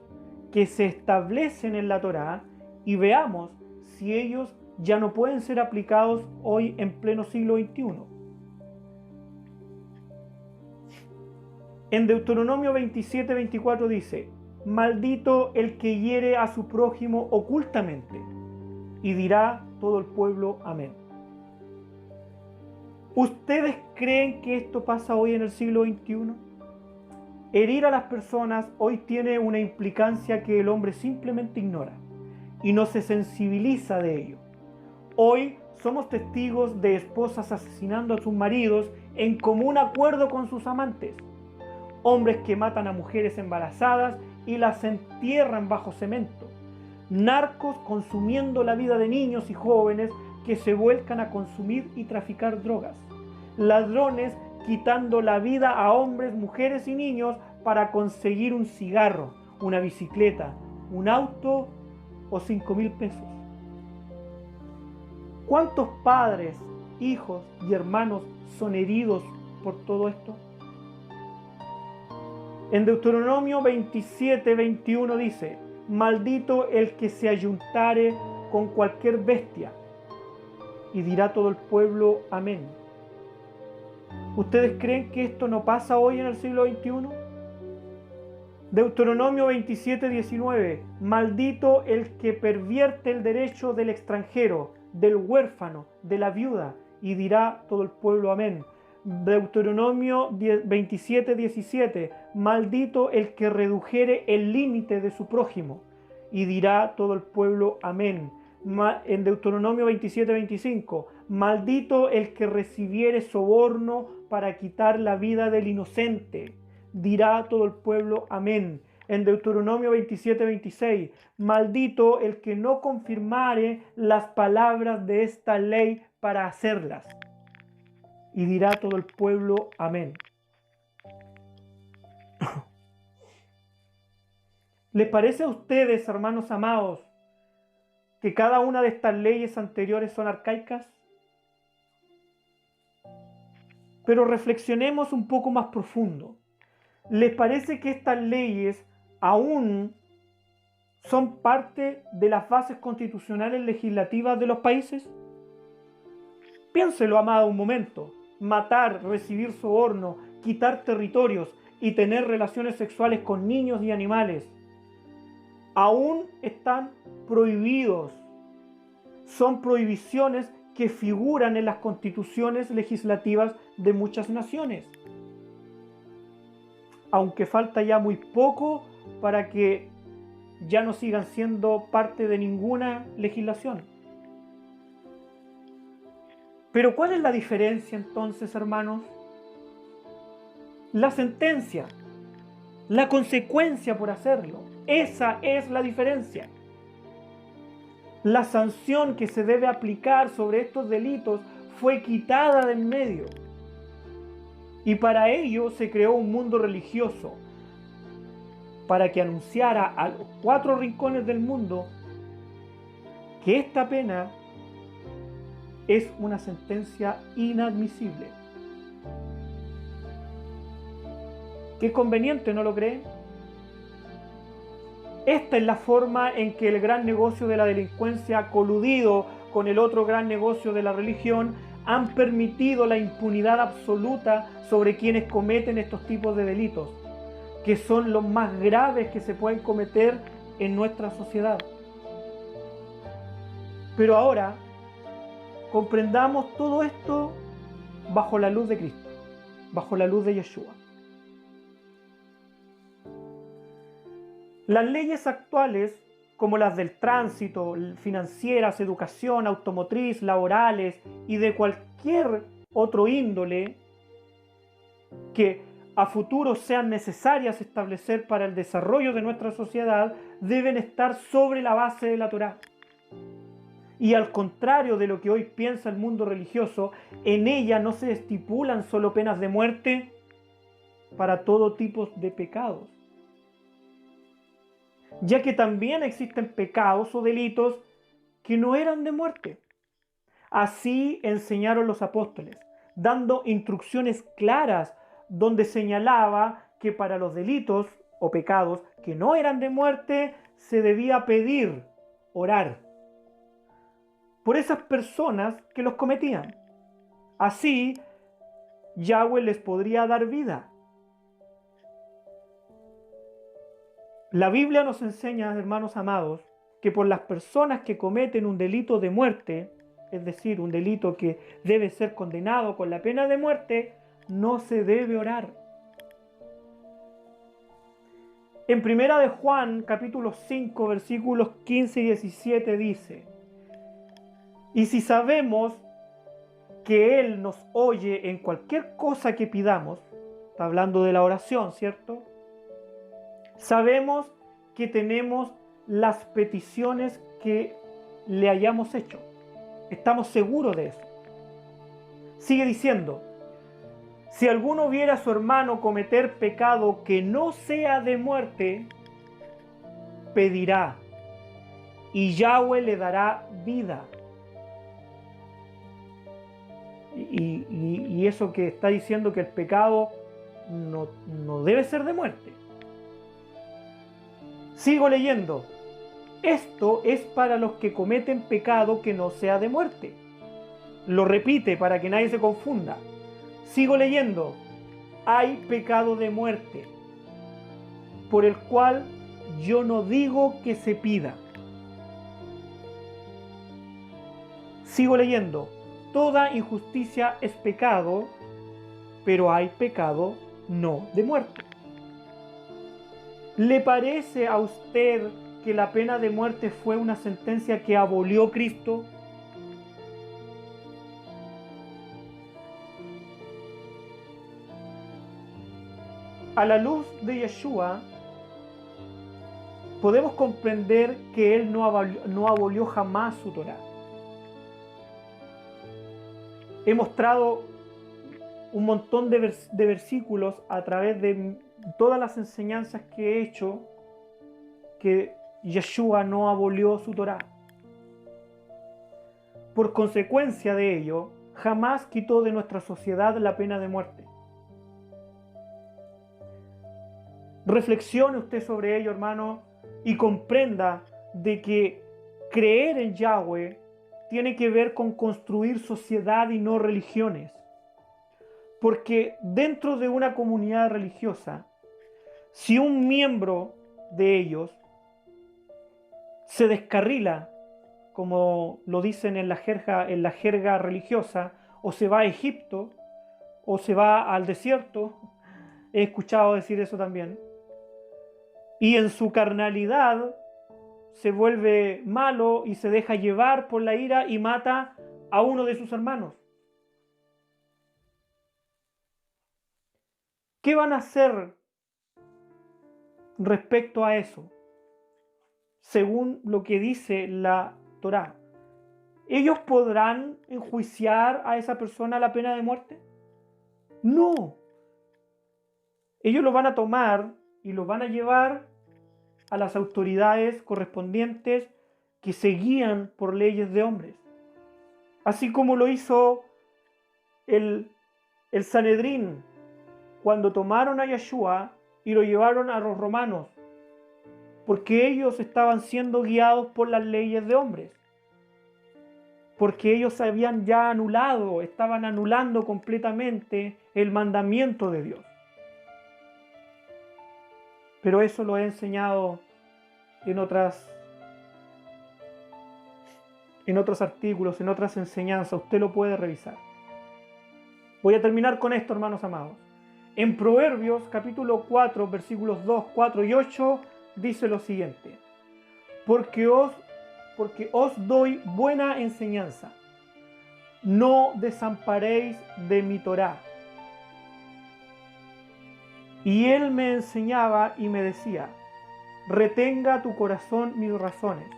que se establecen en la Torá y veamos si ellos ya no pueden ser aplicados hoy en pleno siglo XXI. En Deuteronomio 27, 24 dice: maldito el que hiere a su prójimo ocultamente, y dirá todo el pueblo amén. ¿Ustedes creen que esto pasa hoy en el siglo XXI? Herir a las personas hoy tiene una implicancia que el hombre simplemente ignora y no se sensibiliza de ello. Hoy somos testigos de esposas asesinando a sus maridos en común acuerdo con sus amantes. Hombres que matan a mujeres embarazadas y las entierran bajo cemento. Narcos consumiendo la vida de niños y jóvenes que se vuelcan a consumir y traficar drogas. Ladrones quitando la vida a hombres, mujeres y niños para conseguir un cigarro, una bicicleta, un auto o 5.000 pesos. ¿Cuántos padres, hijos y hermanos son heridos por todo esto? En Deuteronomio 27, 21 dice: maldito el que se ayuntare con cualquier bestia, y dirá todo el pueblo amén. ¿Ustedes creen que esto no pasa hoy en el siglo XXI? Deuteronomio 27, 19: maldito el que pervierte el derecho del extranjero, del huérfano, de la viuda, y dirá todo el pueblo amén. Deuteronomio 27, 17: maldito el que redujere el límite de su prójimo, y dirá todo el pueblo amén. En Deuteronomio 27, 25: maldito el que recibiere soborno para quitar la vida del inocente, dirá todo el pueblo amén. En Deuteronomio 27, 26: maldito el que no confirmare las palabras de esta ley para hacerlas, y dirá todo el pueblo amén. ¿Les parece a ustedes, hermanos amados, que cada una de estas leyes anteriores son arcaicas? Pero reflexionemos un poco más profundo. ¿Les parece que estas leyes aún son parte de las bases constitucionales legislativas de los países? Piénselo, amado, un momento. Matar, recibir soborno, quitar territorios y tener relaciones sexuales con niños y animales aún están prohibidos. Son prohibiciones que figuran en las constituciones legislativas de muchas naciones. Aunque falta ya muy poco para que ya no sigan siendo parte de ninguna legislación. Pero ¿cuál es la diferencia entonces, hermanos? La sentencia, la consecuencia por hacerlo. Esa es la diferencia. La sanción que se debe aplicar sobre estos delitos fue quitada de en medio. Y para ello se creó un mundo religioso, para que anunciara a los 4 rincones del mundo que esta pena es una sentencia inadmisible. Qué conveniente, ¿no lo creen? Esta es la forma en que el gran negocio de la delincuencia, coludido con el otro gran negocio de la religión, han permitido la impunidad absoluta sobre quienes cometen estos tipos de delitos, que son los más graves que se pueden cometer en nuestra sociedad. Pero ahora comprendamos todo esto bajo la luz de Cristo, bajo la luz de Yeshua. Las leyes actuales, como las del tránsito, financieras, educación, automotriz, laborales y de cualquier otro índole que a futuro sean necesarias establecer para el desarrollo de nuestra sociedad, deben estar sobre la base de la Torá. Y al contrario de lo que hoy piensa el mundo religioso, en ella no se estipulan solo penas de muerte para todo tipo de pecados, ya que también existen pecados o delitos que no eran de muerte. Así enseñaron los apóstoles, dando instrucciones claras donde señalaba que para los delitos o pecados que no eran de muerte se debía pedir, orar por esas personas que los cometían. Así, Yahweh les podría dar vida. La Biblia nos enseña, hermanos amados, que por las personas que cometen un delito de muerte, es decir, un delito que debe ser condenado con la pena de muerte, no se debe orar. En primera de Juan, capítulo 5, versículos 15 y 17 dice: y si sabemos que Él nos oye en cualquier cosa que pidamos, está hablando de la oración, ¿cierto? Sabemos que tenemos las peticiones que le hayamos hecho. Estamos seguros de eso. Sigue diciendo: si alguno viera a su hermano cometer pecado que no sea de muerte, pedirá, y Yahweh le dará vida. Y eso que está diciendo que el pecado no debe ser de muerte. Sigo leyendo. Esto es para los que cometen pecado que no sea de muerte. Lo repite para que nadie se confunda. Sigo leyendo. Hay pecado de muerte, por el cual yo no digo que se pida. Sigo leyendo. Toda injusticia es pecado, pero hay pecado no de muerte. ¿Le parece a usted que la pena de muerte fue una sentencia que abolió Cristo? A la luz de Yeshua, podemos comprender que Él no abolió jamás su Torá. He mostrado un montón de versículos a través de todas las enseñanzas que he hecho que Yeshua no abolió su Torá. Por consecuencia de ello, jamás quitó de nuestra sociedad la pena de muerte. Reflexione usted sobre ello, hermano, y comprenda de que creer en Yahweh tiene que ver con construir sociedad y no religiones. Porque dentro de una comunidad religiosa, si un miembro de ellos se descarrila, como lo dicen en la jerga religiosa, o se va a Egipto, o se va al desierto, he escuchado decir eso también, y en su carnalidad se vuelve malo y se deja llevar por la ira y mata a uno de sus hermanos. ¿Qué van a hacer respecto a eso? Según lo que dice la Torá, ¿ellos podrán enjuiciar a esa persona a la pena de muerte? No. Ellos lo van a tomar y lo van a llevar a las autoridades correspondientes que se guían por leyes de hombres. Así como lo hizo el Sanedrín cuando tomaron a Yeshua y lo llevaron a los romanos, porque ellos estaban siendo guiados por las leyes de hombres, porque ellos habían ya anulado, estaban anulando completamente el mandamiento de Dios. Pero eso lo he enseñado en en otros artículos, en otras enseñanzas, usted lo puede revisar. Voy a terminar con esto, hermanos amados. En Proverbios capítulo 4, versículos 2, 4 y 8, dice lo siguiente: porque os doy buena enseñanza, no desamparéis de mi Torá. Y él me enseñaba y me decía: retenga tu corazón mis razones,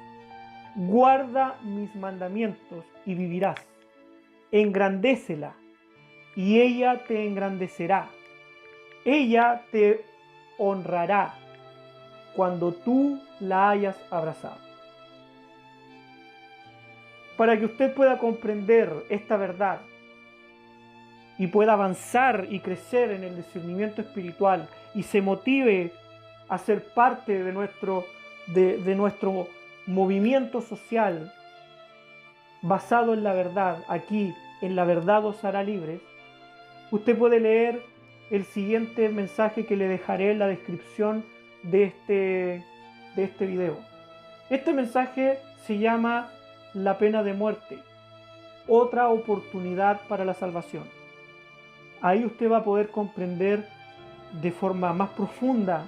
guarda mis mandamientos y vivirás. Engrandécela y ella te engrandecerá. Ella te honrará cuando tú la hayas abrazado. Para que usted pueda comprender esta verdad y pueda avanzar y crecer en el discernimiento espiritual y se motive a ser parte de nuestro movimiento social basado en la verdad, aquí en La Verdad os hará libres, usted puede leer el siguiente mensaje que le dejaré en la descripción de este video. Este mensaje se llama La pena de muerte, otra oportunidad para la salvación. Ahí usted va a poder comprender de forma más profunda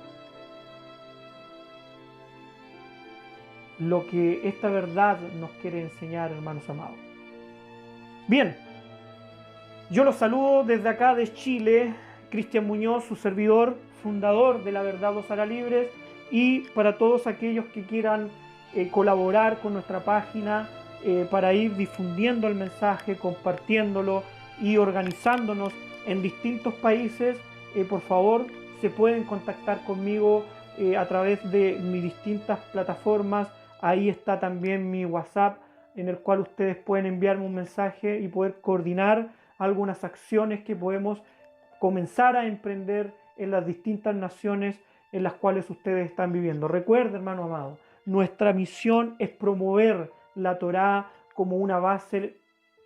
lo que esta verdad nos quiere enseñar, hermanos amados. Bien, yo los saludo desde acá de Chile, Cristian Muñoz, su servidor, fundador de La Verdad os hará libres, y para todos aquellos que quieran colaborar con nuestra página para ir difundiendo el mensaje, compartiéndolo y organizándonos en distintos países, por favor se pueden contactar conmigo a través de mis distintas plataformas. Ahí está también mi WhatsApp, en el cual ustedes pueden enviarme un mensaje y poder coordinar algunas acciones que podemos comenzar a emprender en las distintas naciones en las cuales ustedes están viviendo. Recuerden, hermano amado, nuestra misión es promover la Torá como una base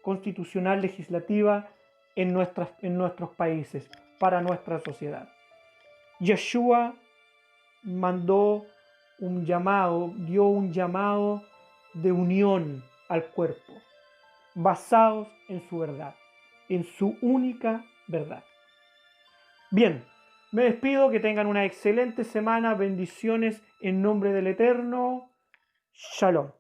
constitucional legislativa en nuestros países, para nuestra sociedad. Yeshua mandó un llamado, dio un llamado de unión al cuerpo, basados en su verdad, en su única verdad. Bien, me despido, que tengan una excelente semana, bendiciones en nombre del Eterno. Shalom.